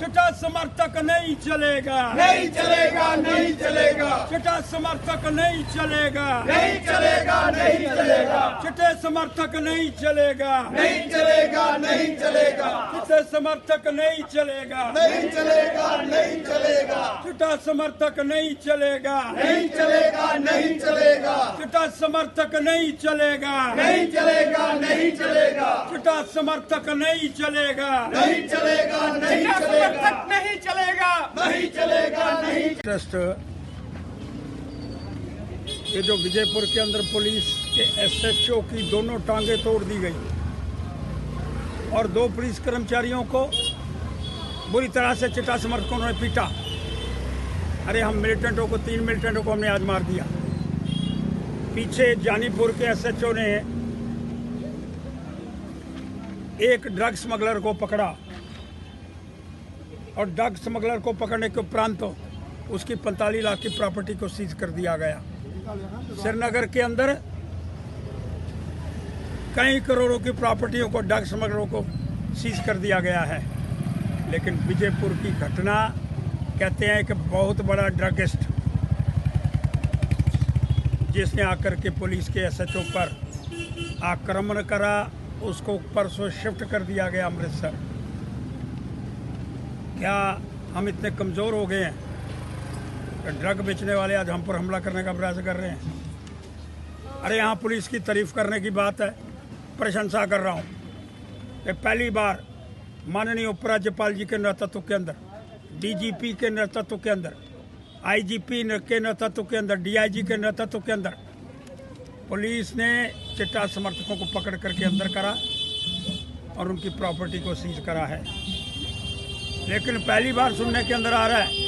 चिट्टा समर्थक नहीं चलेगा, नहीं चलेगा, नहीं चलेगा, चिट्टा समर्थक नहीं चलेगा, नहीं चलेगा, नहीं चलेगा, चिट्टे समर्थक नहीं चलेगा, नहीं चलेगा, नहीं चलेगा, चिट्टे समर्थक नहीं चलेगा, नहीं चलेगा, नहीं चलेगा, चिट्टा समर्थक नहीं चलेगा, नहीं चलेगा, नहीं चलेगा, चिट्टा समर्थक नहीं चलेगा, नहीं चलेगा, नहीं चलेगा, चिट्टा समर्थक नहीं चलेगा, नहीं चलेगा, नहीं चलेगा, नहीं चलेगा, नहीं चलेगा, नहीं ट्रस्ट ये जो विजयपुर के अंदर पुलिस के एसएचओ की दोनों टांगे तोड़ दी गई और 2 पुलिस कर्मचारियों को बुरी तरह से चिट्टा समर्थकों ने पीटा। अरे हम मिलिटेंटों को 3 मिलिटेंटों को हमने आज मार दिया। पीछे जानीपुर के एसएचओ ने एक ड्रग स्मगलर को पकड़ा और ड्रग स्मगलर को पकड़ने के उपरांत तो उसकी 45 लाख की प्रॉपर्टी को सीज कर दिया गया। श्रीनगर के अंदर कई करोड़ों की प्रॉपर्टियों को ड्रग स्मगलरों को सीज कर दिया गया है। लेकिन विजयपुर की घटना कहते हैं कि बहुत बड़ा ड्रगिस्ट जिसने आकर के पुलिस के एसएचओ पर आक्रमण करा, उसको परसों शिफ्ट कर दिया गया अमृतसर। क्या हम इतने कमज़ोर हो गए हैं कि ड्रग बेचने वाले आज हम पर हमला करने का प्रयास कर रहे हैं? अरे यहाँ पुलिस की तारीफ करने की बात है, प्रशंसा कर रहा हूँ कि पहली बार माननीय उपराज्यपाल जी के नेतृत्व के अंदर, डीजीपी के नेतृत्व के अंदर, आईजीपी के नेतृत्व के अंदर, डीआईजी के नेतृत्व के अंदर पुलिस ने चिट्टा समर्थकों को पकड़ करके अंदर करा और उनकी प्रॉपर्टी को सीज करा है। लेकिन पहली बार सुनने के अंदर आ रहा है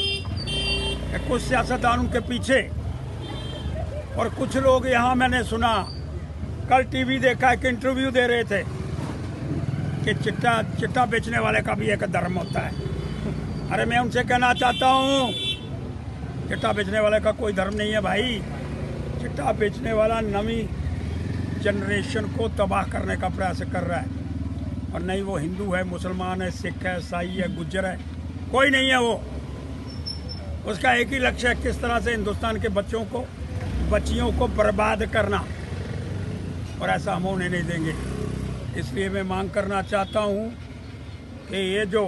कि कुछ सियासतदान उनके पीछे और कुछ लोग यहाँ, मैंने सुना कल टीवी देखा एक इंटरव्यू दे रहे थे कि चिट्टा बेचने वाले का भी एक धर्म होता है। अरे मैं उनसे कहना चाहता हूँ चिट्टा बेचने वाले का कोई धर्म नहीं है भाई। चिट्टा बेचने वाला नवी जनरेशन को तबाह करने का प्रयास कर रहा है और नहीं वो हिंदू है, मुसलमान है, सिख है, ईसाई है, गुज्जर है, कोई नहीं है वो। उसका एक ही लक्ष्य है किस तरह से हिंदुस्तान के बच्चियों को बर्बाद करना, और ऐसा हम होने नहीं देंगे। इसलिए मैं मांग करना चाहता हूँ कि ये जो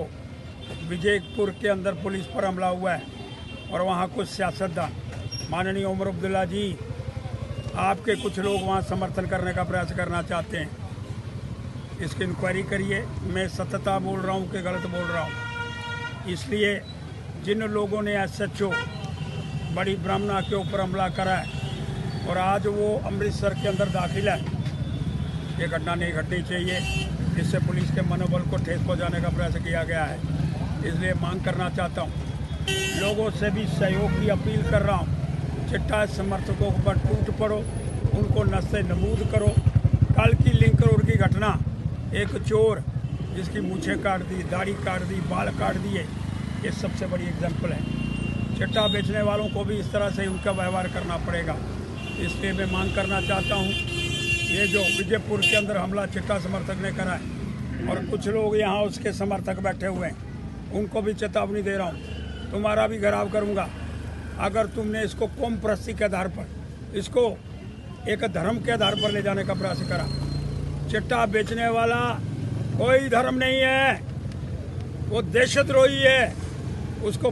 विजयपुर के अंदर पुलिस पर हमला हुआ है और वहाँ कुछ सियासतदान, माननीय उमर अब्दुल्ला जी, आपके कुछ लोग वहाँ समर्थन करने का प्रयास करना चाहते हैं, इसकी इंक्वायरी करिए। मैं सत्यता बोल रहा हूँ कि गलत बोल रहा हूँ। इसलिए जिन लोगों ने एसएचओ बड़ी ब्राह्मणा के ऊपर हमला करा है और आज वो अमृतसर के अंदर दाखिल है, ये घटना नहीं घटनी चाहिए। इससे पुलिस के मनोबल को ठेस पहुँचाने का प्रयास किया गया है। इसलिए मांग करना चाहता हूँ, लोगों से भी सहयोग की अपील कर रहा हूँ। चिट्टा समर्थकों पर टूट पड़ो, उनको नस्ते नमूद करो। कल की लिंक रोड की घटना, एक चोर जिसकी मूछें काट दी, दाढ़ी काट दी, बाल काट दिए, ये सबसे बड़ी एग्जाम्पल है। चिट्टा बेचने वालों को भी इस तरह से उनका व्यवहार करना पड़ेगा। इसलिए मैं मांग करना चाहता हूँ, ये जो विजयपुर के अंदर हमला चिट्टा समर्थक ने करा है और कुछ लोग यहाँ उसके समर्थक बैठे हुए हैं, उनको भी चेतावनी दे रहा हूँ, तुम्हारा भी घेराव करूँगा अगर तुमने इसको कौम परस्ती के आधार पर, इसको एक धर्म के आधार पर ले जाने का प्रयास करा। चिट्टा बेचने वाला कोई धर्म नहीं है, वो देशद्रोही है। उसको